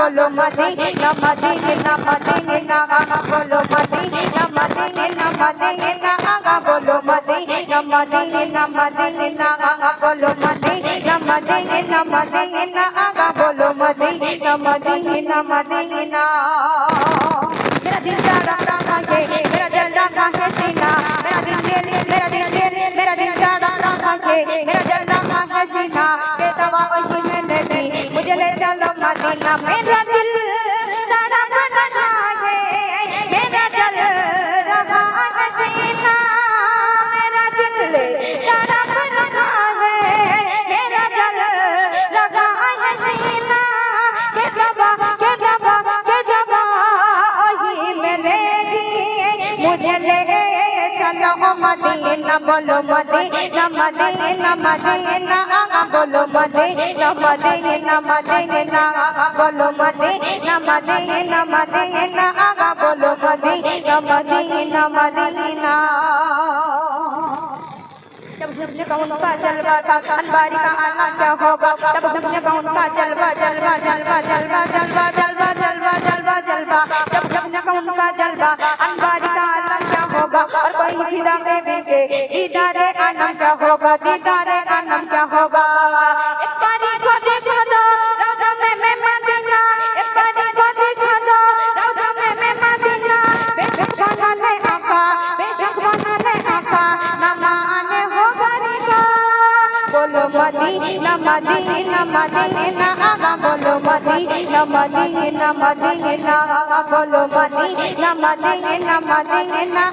बोलो Medina Medina Medina बोलो Medina Medina Medina बोलो मदीना मदीना मदीना बोलो मदीना मदीना मदीना बोलो मदीना मदीना मदीना मेरा दिल जाना है मेरा दिल जाना है सीना मेरा दिल जाना है मेरा दिल जाना है सीना बेतवा वही मैंने दी मुझे ले चलो मदीना मेरा दिल जाना है मेरा दिल रहा है सीना मेरा दिल जाना है मेरा दिल रहा है सीना के दबा वही मैंने दी मुझे ले चलो मदीना बोलो मदीना मदीना मदीना बोलो मदीना मदीना मदीना बोलो मदीना मदीना मदीना बोलो मदीना मदीना मदीना जब सबने कौन का जलवा था अनबारी का आना क्या होगा तब सबने कौन का जलवा जलवा जलवा जलवा जलवा जलवा जलवा जलवा जलवा जब सबने कौन का जलवा अनबारी का आना क्या होगा और कोई फिदा में मिलके दीदारे आनम क्या होगा दीदारे आनम क्या होगा एक बारी को देखा दो रौदा में मदीना एक बारी को देखा दो रौदा में मदीना बेशक बनाने आका ना माने हो गरीबा बोलो मदीना मदीना मदीना बोलो मदीना मदीना मदीना बोलो मदीना मदीना मदीना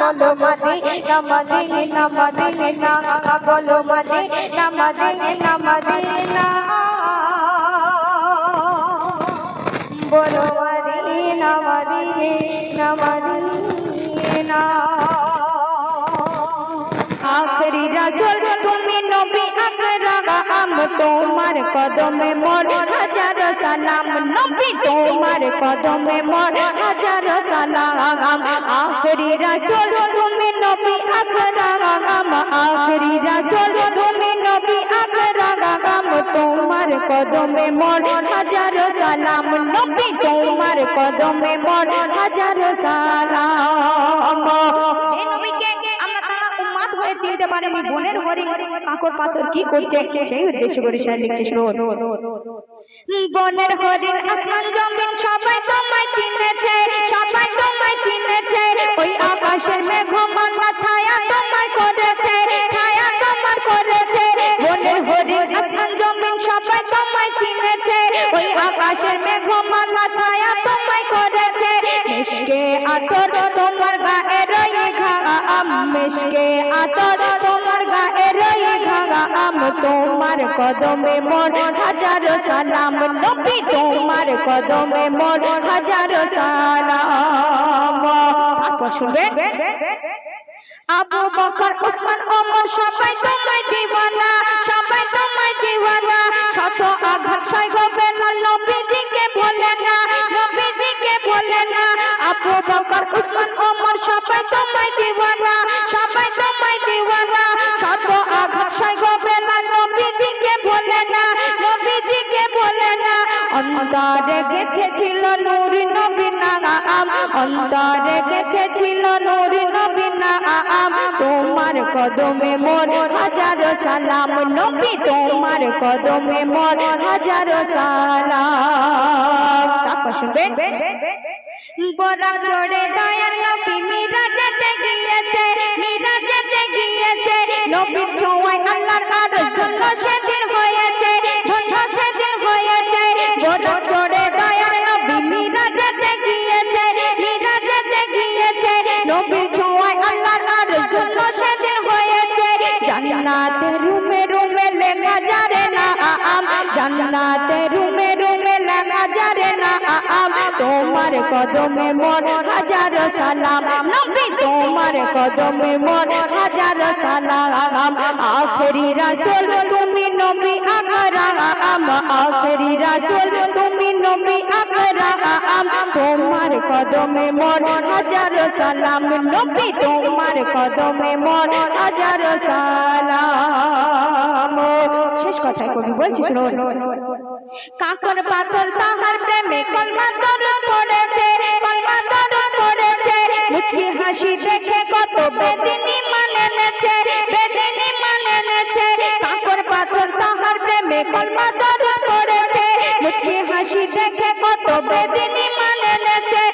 बोलो मदीना मदीना मदीना बोलो मदीना मदीना मदीना बोलो मदीना मदीना मदीना आखिरी रसूल তুমি নবী আকরাম তোমার কদমে মোর হাজার সালাম নবী তোমার কদমে মোর হাজার সালাম আখরি রাসূল তুমি নবী আকরাম আখরি রাসূল তুমি নবী আকরাম তোমার কদমে মোর হাজার সালাম নবী তোমার কদমে মোর হাজার সালাম এই নবীকে আমরা তার উম্মত হয়ে চিনতে পারিনি বনের হরিণ কাকর পাথর কি করছে সেই উদ্দেশ্য করে সে লিখছে শুনুন বনের হরিণ আসমান জমিন সবাই তোমায় চিনেছে ওই আকাশের মেঘমালা ছায়া তোমায় করেছে বনের হরিণ আসমান জমিন সবাই তোমায় চিনেছে ওই আকাশের মেঘমালা ছায়া তোমায় করেছে মিশকে আতর তোমার গায়ে রয়ে ঘাম মিশকে আতর তোমার গায়ে রয়ে ঘাম তোমার কদমে মোর হাজার সালাম নবী তোমার কদমে মোর হাজার সালাম আপনি শুনবেন আবু বকর ওসমান ওমর সবাই তোমায় দিওয়ানা শত আঘাত সইব বেলাল নবীজিকে বলে না আবু বকর ওসমান ওমর সবাই তোমায় দিওয়ানা শত আঘাত সইব বেলাল নবীজিকে বলে না অন্তরে গেথেছিল নূর নবী নাম অন্তরে গেথেছিল নূর নবী নাম তোমার কদমে মোর হাজার সালাম নবী তোমার কদমে মোর হাজার সালাম তারপর শুনবেন বড় চড়ে দয়ার নবী মিরাজেতে গিয়েছে নবীর ছোঁয়ায় আল্লাহর আরশ ধন্য সেদিন হয়েছে বড় চড়ে দয়ার নবী মিরাজেতে গিয়েছে নবীর ছোঁয়ায় আল্লাহর আরশ ধন্য সেদিন হয়েছে জান্নাতের রুমে লেখা যারে নাম আসনাতে রুমে রুমে লাগা যারে না আম তোমার কদমে মোর হাজার সালাম নবী তোমার কদমে মোর হাজার সালাম আখেরি রাসূল তুমি নবী আকরাম আখেরি রাসূল তুমি নবী আকরাম তোমার কদমে মোর হাজার সালাম নবী তোমার কদমে মোর হাজার সালাম। শেষ কথায় কবি বলছি শুনুন। কাকর পাথর তাহার প্রেমে কলমা দরুদ পড়েছে কলমা দরুদ পড়েছে মুচকি হাসি দেখে কত বেদিনী মানে নেছে বেদিনী মানে নেছে কাকর পাথর তাহার প্রেমে কলমা দরুদ পড়েছে মুচকি হাসি দেখে কত বেদিনী মানে নেছে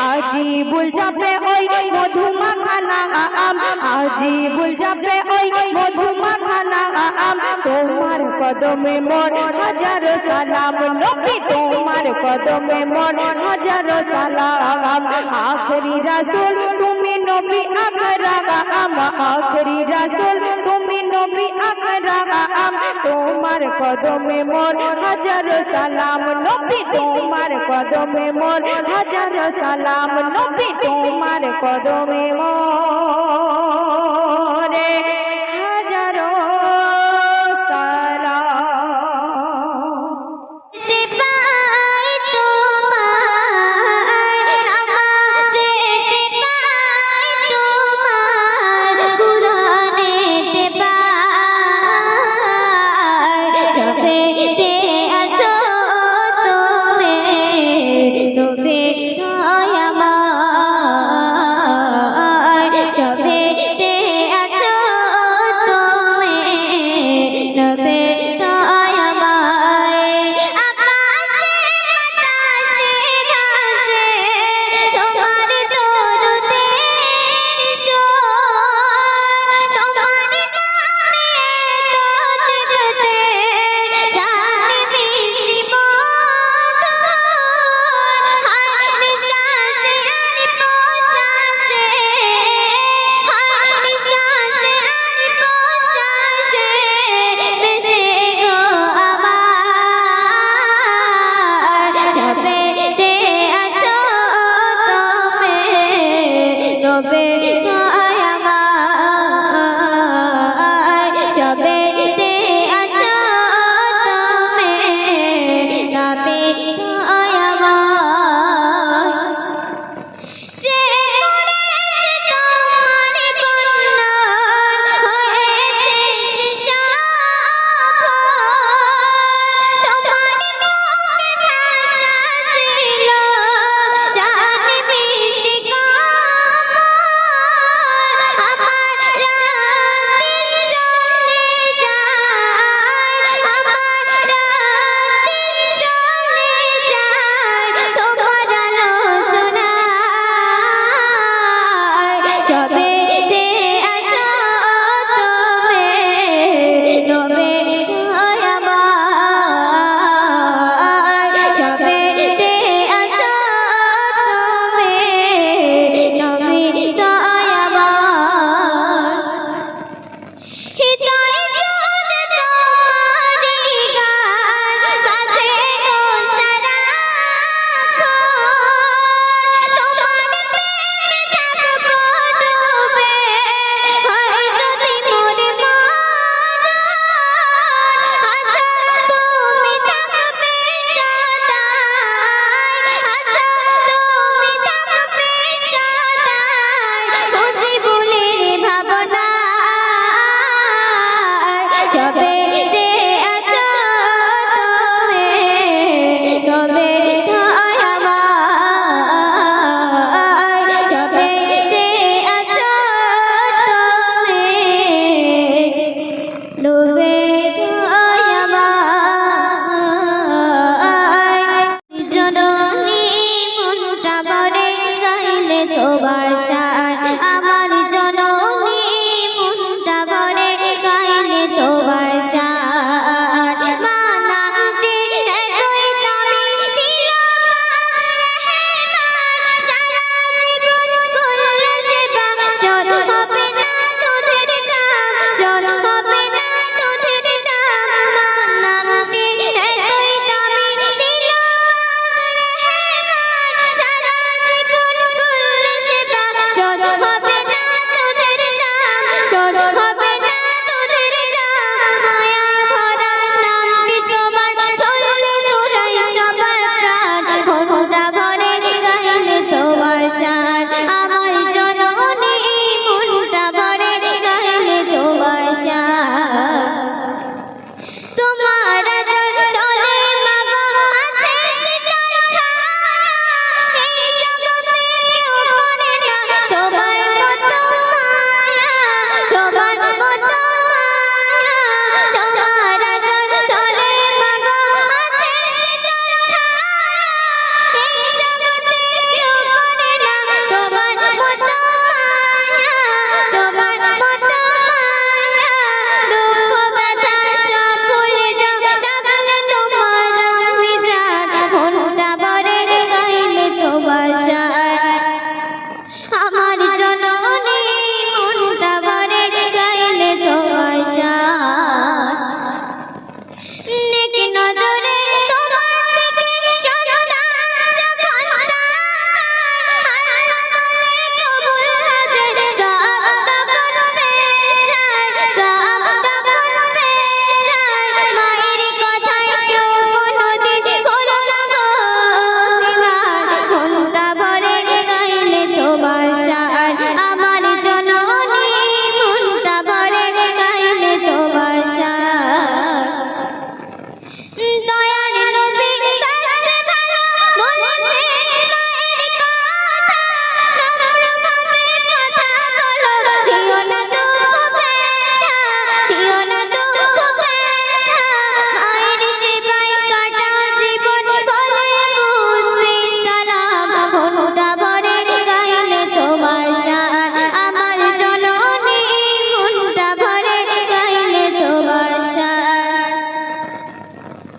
আজিবুল যাবে ওই মধুমাখানা আম আজিবুল যাবে ওই মধুমাখানা আম তোমার কদমে মোর হাজার সালাম নবী তোমার কদমে মোর হাজার সালাম আখেরি রাসূল তুমি নবী আকরাম আখেরি রাসূল তুমি নবী আকরাম তোমার কদমে মোর হাজার সালাম নবী তোমার কদমে মোর হাজার সালাম নবী তোমার কদমে মোর হাজার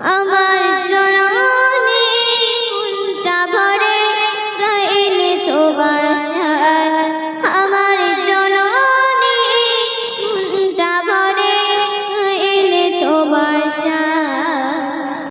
আমার